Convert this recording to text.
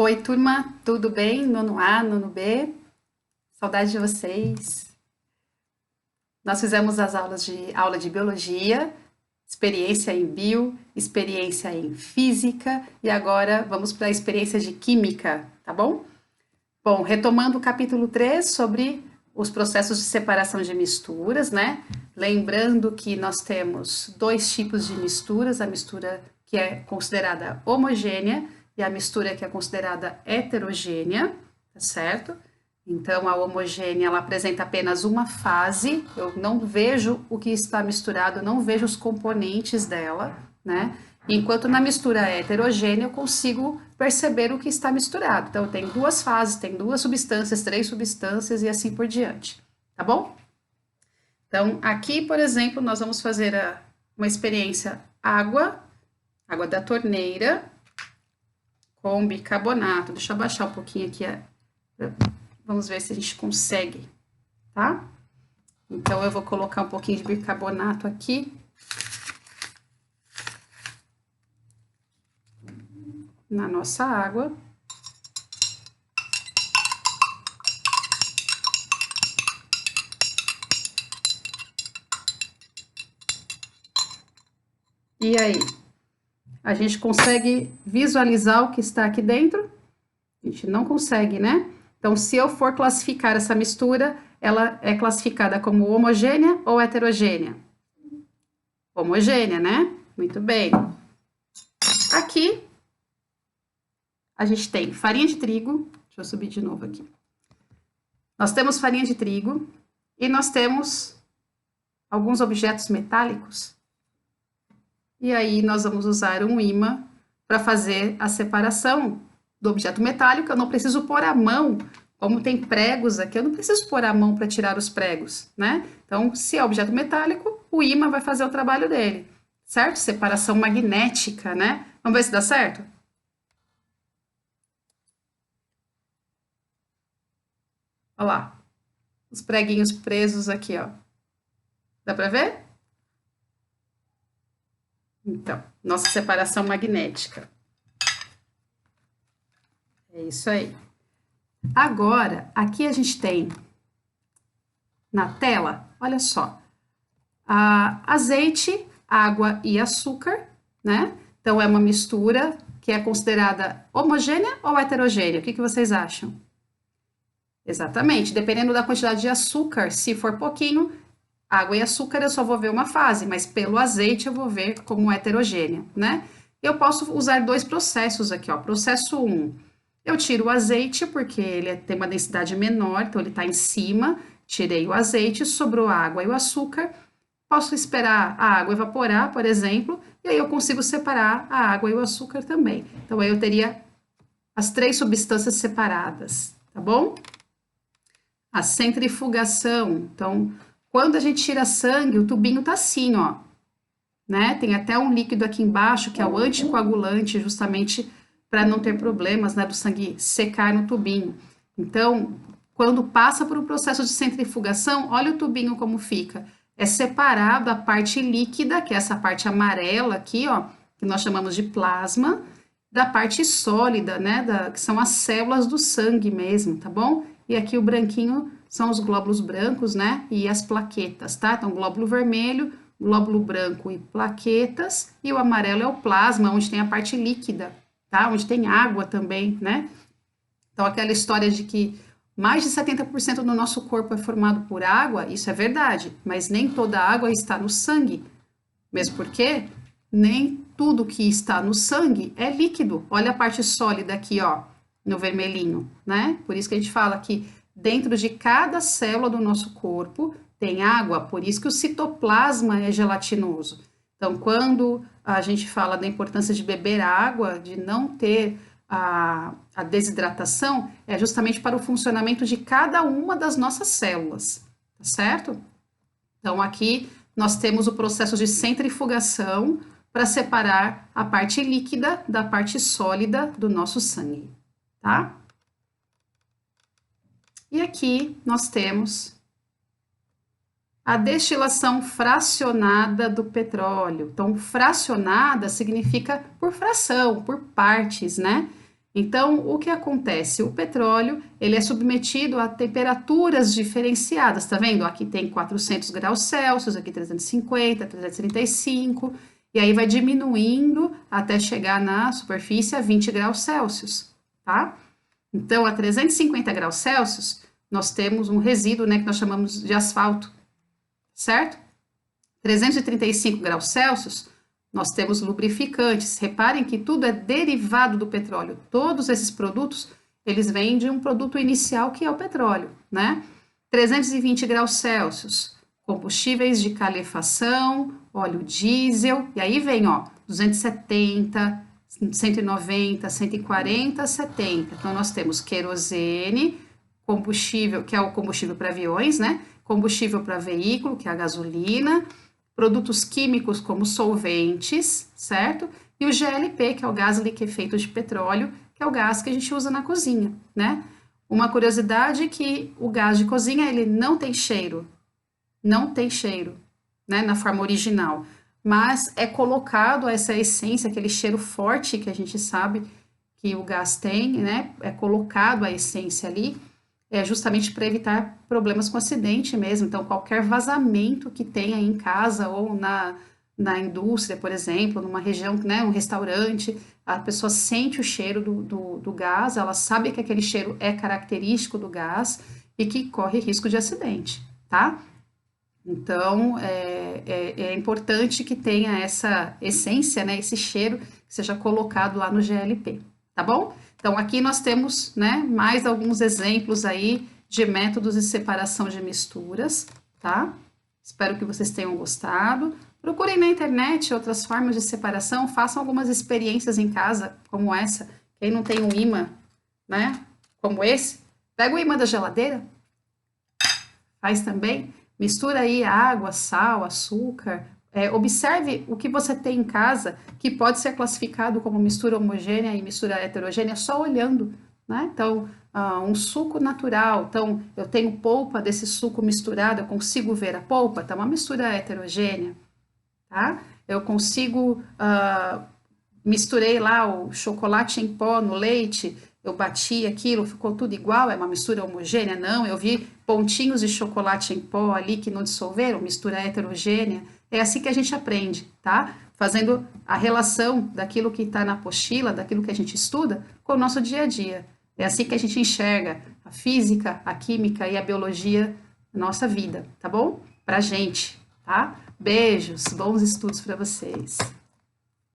Oi, turma, tudo bem? Nono A, nono B? Saudade de vocês. Nós fizemos as aulas de aula de biologia, experiência em bio, experiência em física e agora vamos para a experiência de química, tá bom? Bom, retomando o capítulo 3 sobre os processos de separação de misturas, né? Lembrando que nós temos dois tipos de misturas, a mistura que é considerada homogênea e a mistura que é considerada heterogênea, tá certo? Então, a homogênea, ela apresenta apenas uma fase, eu não vejo o que está misturado, não vejo os componentes dela, né? Enquanto na mistura heterogênea eu consigo perceber o que está misturado. Então, tem duas fases, tem duas substâncias, três substâncias e assim por diante, tá bom? Então, aqui, por exemplo, nós vamos fazer uma experiência água da torneira com bicarbonato. Deixa eu abaixar um pouquinho aqui, vamos ver se a gente consegue, tá? Então, eu vou colocar um pouquinho de bicarbonato aqui. Na nossa água. E aí? A gente consegue visualizar o que está aqui dentro? A gente não consegue, né? Então, se eu for classificar essa mistura, ela é classificada como homogênea ou heterogênea? Homogênea, né? Muito bem. Aqui, a gente tem farinha de trigo. Deixa eu subir de novo aqui. Nós temos farinha de trigo e nós temos alguns objetos metálicos. E aí, nós vamos usar um ímã para fazer a separação do objeto metálico. Eu não preciso pôr a mão, como tem pregos aqui, eu não preciso pôr a mão para tirar os pregos, né? Então, se é objeto metálico, o ímã vai fazer o trabalho dele, certo? Separação magnética, né? Vamos ver se dá certo? Olha lá, os preguinhos presos aqui, ó. Dá para ver? Então, nossa separação magnética. É isso aí. Agora, aqui a gente tem na tela, olha só, azeite, água e açúcar, né? Então, é uma mistura que é considerada homogênea ou heterogênea? O que vocês acham? Exatamente, dependendo da quantidade de açúcar, se for pouquinho, água e açúcar eu só vou ver uma fase, mas pelo azeite eu vou ver como heterogênea, né? Eu posso usar dois processos aqui, ó. Processo 1, eu tiro o azeite porque ele tem uma densidade menor, então ele está em cima, tirei o azeite, sobrou a água e o açúcar. Posso esperar a água evaporar, por exemplo, e aí eu consigo separar a água e o açúcar também. Então aí eu teria as três substâncias separadas, tá bom? A centrifugação, então, quando a gente tira sangue, o tubinho tá assim, ó, né? Tem até um líquido aqui embaixo, que é o anticoagulante, justamente para não ter problemas, né, do sangue secar no tubinho. Então, quando passa por um processo de centrifugação, olha o tubinho como fica. É separado a parte líquida, que é essa parte amarela aqui, ó, que nós chamamos de plasma, da parte sólida, né, que são as células do sangue mesmo, tá bom? E aqui o branquinho são os glóbulos brancos, né, e as plaquetas, tá? Então, glóbulo vermelho, glóbulo branco e plaquetas, e o amarelo é o plasma, onde tem a parte líquida, tá? Onde tem água também, né? Então, aquela história de que mais de 70% do nosso corpo é formado por água, isso é verdade, mas nem toda a água está no sangue, mesmo porque nem tudo que está no sangue é líquido. Olha a parte sólida aqui, ó, no vermelhinho, né? Por isso que a gente fala que dentro de cada célula do nosso corpo tem água, por isso que o citoplasma é gelatinoso. Então, quando a gente fala da importância de beber água, de não ter a desidratação, é justamente para o funcionamento de cada uma das nossas células, tá certo? Então, aqui nós temos o processo de centrifugação para separar a parte líquida da parte sólida do nosso sangue, tá? E aqui nós temos a destilação fracionada do petróleo. Então, fracionada significa por fração, por partes, né? Então, o que acontece? O petróleo, ele é submetido a temperaturas diferenciadas, tá vendo? Aqui tem 400 graus Celsius, aqui 350, 335, e aí vai diminuindo até chegar na superfície a 20 graus Celsius, tá? Então, a 350 graus Celsius, nós temos um resíduo, né, que nós chamamos de asfalto, certo? 335 graus Celsius, nós temos lubrificantes. Reparem que tudo é derivado do petróleo. Todos esses produtos, eles vêm de um produto inicial que é o petróleo, né? 320 graus Celsius, combustíveis de calefação, óleo diesel, e aí vem, ó, 270, 190, 140, 70. Então, nós temos querosene, combustível, que é o combustível para aviões, né? Combustível para veículo, que é a gasolina, produtos químicos como solventes, certo? E o GLP, que é o gás liquefeito de petróleo, que é o gás que a gente usa na cozinha, né? Uma curiosidade é que o gás de cozinha, ele não tem cheiro, né, na forma original, mas é colocado essa essência, aquele cheiro forte que a gente sabe que o gás tem, né? É colocado a essência ali, justamente para evitar problemas com acidente mesmo. Então, qualquer vazamento que tenha em casa ou na indústria, por exemplo, numa região, né, um restaurante, a pessoa sente o cheiro do gás, ela sabe que aquele cheiro é característico do gás e que corre risco de acidente, tá? Então, é importante que tenha essa essência, né, esse cheiro, que seja colocado lá no GLP, tá bom? Então, aqui nós temos, né, mais alguns exemplos aí de métodos de separação de misturas, tá? Espero que vocês tenham gostado. Procurem na internet outras formas de separação, façam algumas experiências em casa, como essa. Quem não tem um ímã, né, como esse, pega o ímã da geladeira, faz também. Mistura aí água, sal, açúcar. Observe o que você tem em casa que pode ser classificado como mistura homogênea e mistura heterogênea só olhando, né? Então, um suco natural. Então, eu tenho polpa desse suco misturado, eu consigo ver a polpa. Tá uma mistura heterogênea, tá? Eu consigo misturei lá o chocolate em pó no leite, eu bati aquilo, ficou tudo igual, é uma mistura homogênea? Não, eu vi pontinhos de chocolate em pó ali que não dissolveram, mistura heterogênea. É assim que a gente aprende, tá? Fazendo a relação daquilo que está na apostila, daquilo que a gente estuda, com o nosso dia a dia. É assim que a gente enxerga a física, a química e a biologia na nossa vida, tá bom? Pra gente, tá? Beijos, bons estudos para vocês.